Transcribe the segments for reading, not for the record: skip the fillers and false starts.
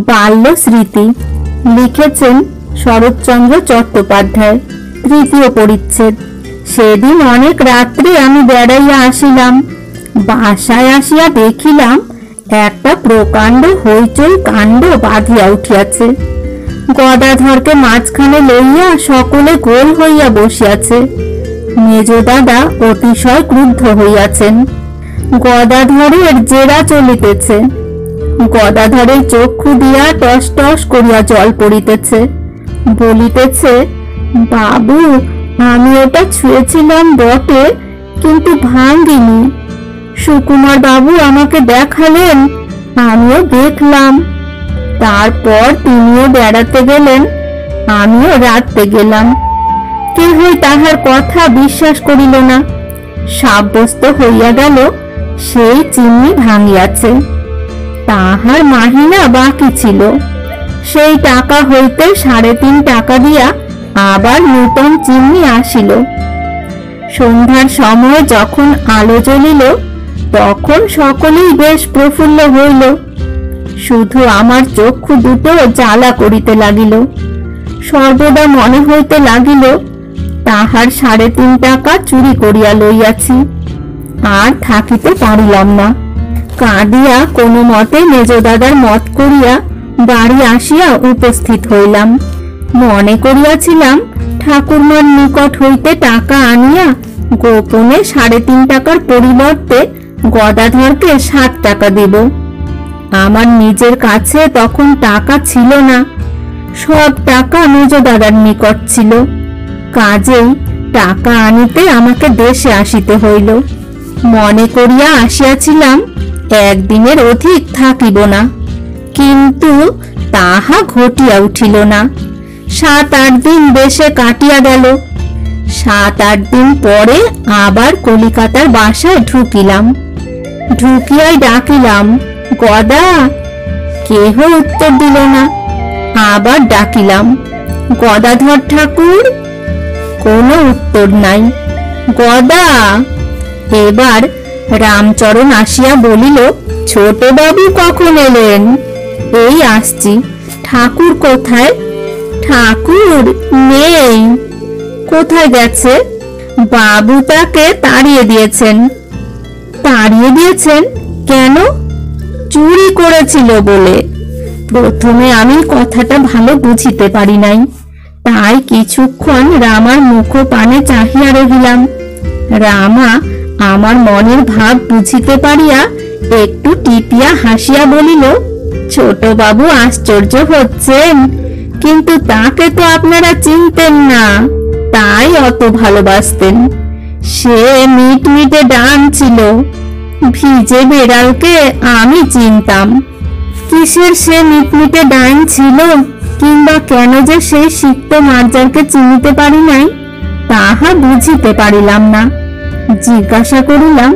বাল্য স্মৃতি লিখেছেন শরৎচন্দ্র চট্টোপাধ্যায়। তৃতীয় পরিচ্ছেদ। সেদিন অনেক রাত্রে আমি বেড়াইয়া আসিলাম। বাসায় আসিয়া দেখিলাম একটা প্রকাণ্ড হইচই কাণ্ড বাঁধিয়া উঠিয়াছে। গদাধরকে মাঝখানে লইয়া সকলে গোল হইয়া বসিয়াছে। মেজ দাদা অতিশয় ক্রুদ্ধ হইয়াছেন। গদাধরের জেরা চলিতেছে। গদাধরের চক্ষু দিয়া টস টস করিয়া জল পড়িতেছে। বলিতেছে, বাবু, আমি ওটা ছুঁয়েছিলাম বটে, কিন্তু ভাঙিনি। সুকুমার বাবু আমাকে দেখালেন, আমিও দেখলাম। তারপর তিনিও বেড়াতে গেলেন, আমিও রাতে গেলাম। কেহই তাহার কথা বিশ্বাস করিল না। সাব্যস্ত হইয়া গেল সেই চিমনি ভাঙিয়াছে। তাহার মাহিনা বাকি ছিল। সেই টাকা হইতে 3.5 টাকা দিয়া আবার নূতন চিমনি আসিল। সন্ধ্যার সময় যখন আলো জ্বলিল, তখন সকলেই বেশ প্রফুল্ল হইল। শুধু আমার চক্ষু দুটো জ্বালা করিতে লাগিল। সর্বদা মনে হইতে লাগিল তাহার 3.5 টাকা চুরি করিয়া লইয়াছি। আর থাকিতে পারিলাম না। কাঁদিয়া কোনো মতে মেজ দাদার মত করিয়া বাড়ি আসিয়া উপস্থিত হইলাম। মনে করিয়াছিলাম ঠাকুরমার নিকট হইতে টাকা আনিয়া গোপনে 3.5 টাকার পরিবর্তে গদাধরকে 7 টাকা দিব। আমার নিজের কাছে তখন টাকা ছিল না। সব টাকা মেজ দাদার নিকট ছিল। কাজেই টাকা আনিতে আমাকে দেশে আসিতে হইল। মনে করিয়া আসিয়াছিলাম একদিনের অধিক থাকিব না, কিন্তু তাহা ঘটিয়া উঠিল না। 7-8 দিন দেশে কাটিয়া গেল। 7-8 দিন পরে আবার কলিকাতার বাসায় ঢুকিলাম। ঢুকিয়াই ডাকিলাম, গদা। কেহ উত্তর দিল না। আবার ডাকিলাম, গদাধর ঠাকুর। কোনো উত্তর নাই। গদা। এবার রামচরণ আসিয়া বলিল, ছোট বাবু কখন এলেন? এই আসছি। ঠাকুর কোথায়? ঠাকুর নেই। কোথায় গেছে? বাবু তাকে তাড়িয়ে দিয়েছেন। তাড়িয়ে দিয়েছেন কেন? চুরি করেছিল বলে। প্রথমে আমি কথাটা ভালো বুঝিতে পারি নাই, তাই কিছুক্ষণ রামার মুখ পানে চাহিয়া রহিলাম। রামা আমার মনের ভাব বুঝিতে পারিয়া একটু টিপিয়া হাসিয়া বলিল, ছোট বাবু আশ্চর্য হচ্ছেন, কিন্তু তাকে তো আপনারা চিনতেন না, তাই অত ভালোবাসতেন। সে মিটমিটে ডান ছিল। ভিজে বেড়ালকে আমি চিনতাম। কিসের সে মিটমিটে ডান ছিল, কিংবা কেন যে সেই সিক্ত মার্জারকে চিনিতে পারি নাই, তাহা বুঝিতে পারিলাম না। জিজ্ঞাসা করিলাম,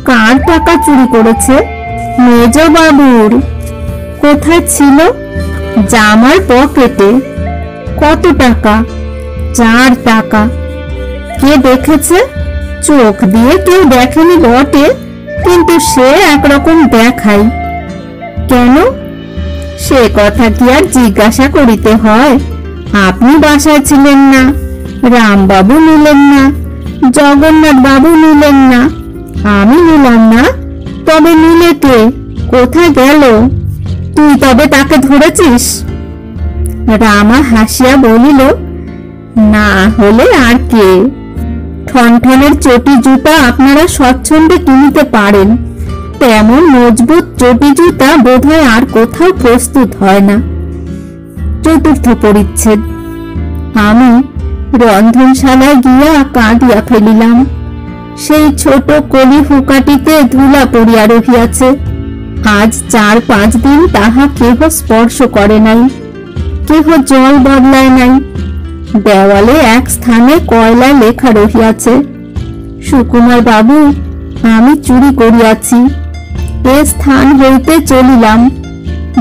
কার টাকা চুরি করেছে? মেজ বাবুর। কোথায় ছিল? জামার পকেটে। কত টাকা? 4 টাকা। কে দেখেছে? চোখ দিয়ে কেউ দেখেনি বটে, কিন্তু সে একরকম দেখাই। কেন? সে কথা কি আর জিজ্ঞাসা করিতে হয়? আপনি বাসায় ছিলেন না, রামবাবু নিলেন না, জগন্নাথ বাবু নিলেন না, আমি নিলাম না। তবে নিলে কে? কোথায় গেল? তুই তবে তাকে ধরেছিস? রামা হাসিয়া বলিল, না হলে আর কে? ঠনঠনের চটি জুতা আপনারা স্বচ্ছন্দে কিনিতে পারেন, তেমন মজবুত চটি জুতা বোধহয় আর কোথাও প্রস্তুত হয় না। চতুর্থ পরিচ্ছেদ। আমি রন্ধনশালায় গিয়া কাঁদিয়া ফেলিলাম। সেই ছোট কলি হুকাটিতে ধুলা পড়িয়া রহিয়াছে। আজ 4-5 দিন তাহা কেহ স্পর্শ করে নাই, কেহ জল বদলায় নাই। দেওয়ালে এক স্থানে কয়লায় লেখা রহিয়াছে, সুকুমার বাবু, আমি চুরি করিয়াছি। এ স্থান হইতে চলিলাম,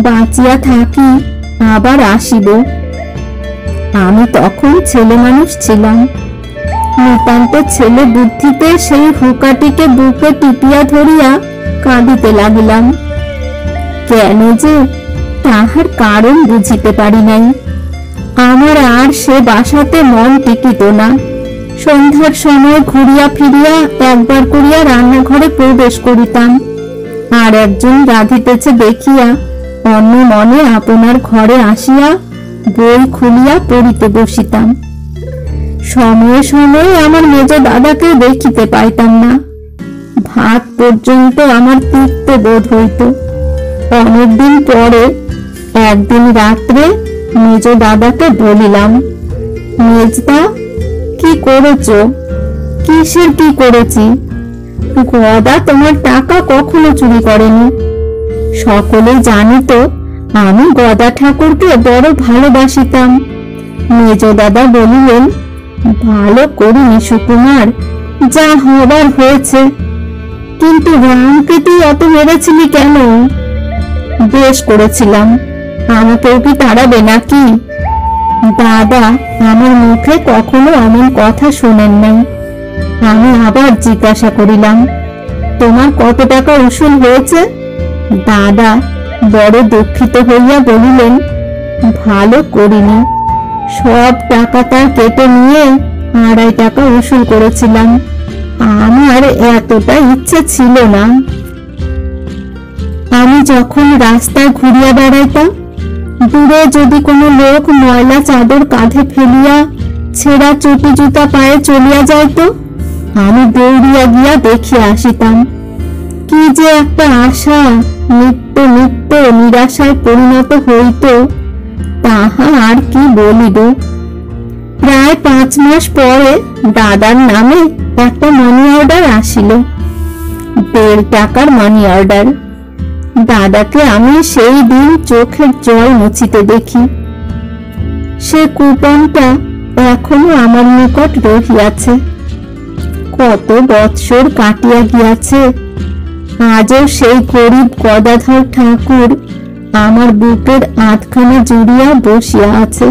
বাঁচিয়া থাকি আবার আসিব। আমি তখন ছেলে মানুষ ছিলাম। নিতান্ত ছেলে বুদ্ধিতে সেই হুকাটিকে বুকে টিপিয়া ধরিয়া কাঁদিতে লাগিলাম। কেন যে তাহার কারণ বুঝিতে পারি নাই। আমার আর সে বাসাতে মন টিকিত না। সন্ধ্যার সময় ঘুরিয়া ফিরিয়া একবার করিয়া রান্নাঘরে প্রবেশ করিতাম, আর একজন রাঁধিতেছে দেখিয়া অন্য মনে আপনার ঘরে আসিয়া বই খুলিয়া পড়িতে বসিতাম। সময়ে সময়ে আমার মেজ দাদাকে দেখিতে পাইতাম না। ভাত পর্যন্ত আমার তিক্ত বোধ হইত। অনেকদিন পরে একদিন রাত্রে মেজ দাদাকে বলিলাম, মেজদা, কি করেছ? কিসের কি করেছি? গদা তোমার টাকা কখনো চুরি করেনি। সকলে জানিত আমি গদা ঠাকুরকে বড় ভালোবাসিতাম। মেজ দাদা বলিলেন, ভালো করিনি সুকুমার, যা হবার হয়েছে। কিন্তু রামকে তুই অত মেরেছিলি কেন? বেশ করেছিলাম, আমাকেও কি তাড়াবে নাকি? দাদা আমার মুখে কখনো এমন কথা শোনেন নাই। আমি আবার জিজ্ঞাসা করিলাম, তোমার কত টাকা উসুল হয়েছে? দাদা বড় দুঃখিত হইয়া বলিলেন, ভালো করিনি, সব টাকা তার কেটে নিয়ে 2.5 টাকা উসুল করেছিলাম। আমার এতটা ইচ্ছে ছিল না। আমি যখন রাস্তায় ঘুরিয়া বেড়াইতাম, দূরে যদি কোনো লোক ময়লা চাদর কাঁধে ফেলিয়া ছেঁড়া চটি জুতা পায়ে চলিয়া যাইত, আমি দৌড়িয়া গিয়া দেখিয়া আসিতাম। কি যে একটা আশা নিত্য নিত্য নিরাশায় পরিণত হইত, তাহা আর কি বলিব। প্রায় 5 মাস পরে দাদার নামে একটা মানি অর্ডার আসিল, 1.5 টাকার মানি অর্ডার। দাদাকে আমি সেই দিন চোখের জল মুছিতে দেখি। সে কুপনটা এখনো আমার নিকট রহিয়াছে। কত বৎসর কাটিয়া গিয়াছে, আজও সেই গরিব গদাধর ঠাকুর আমার বুকের আধখানা জুড়িয়া বসিয়া আছে।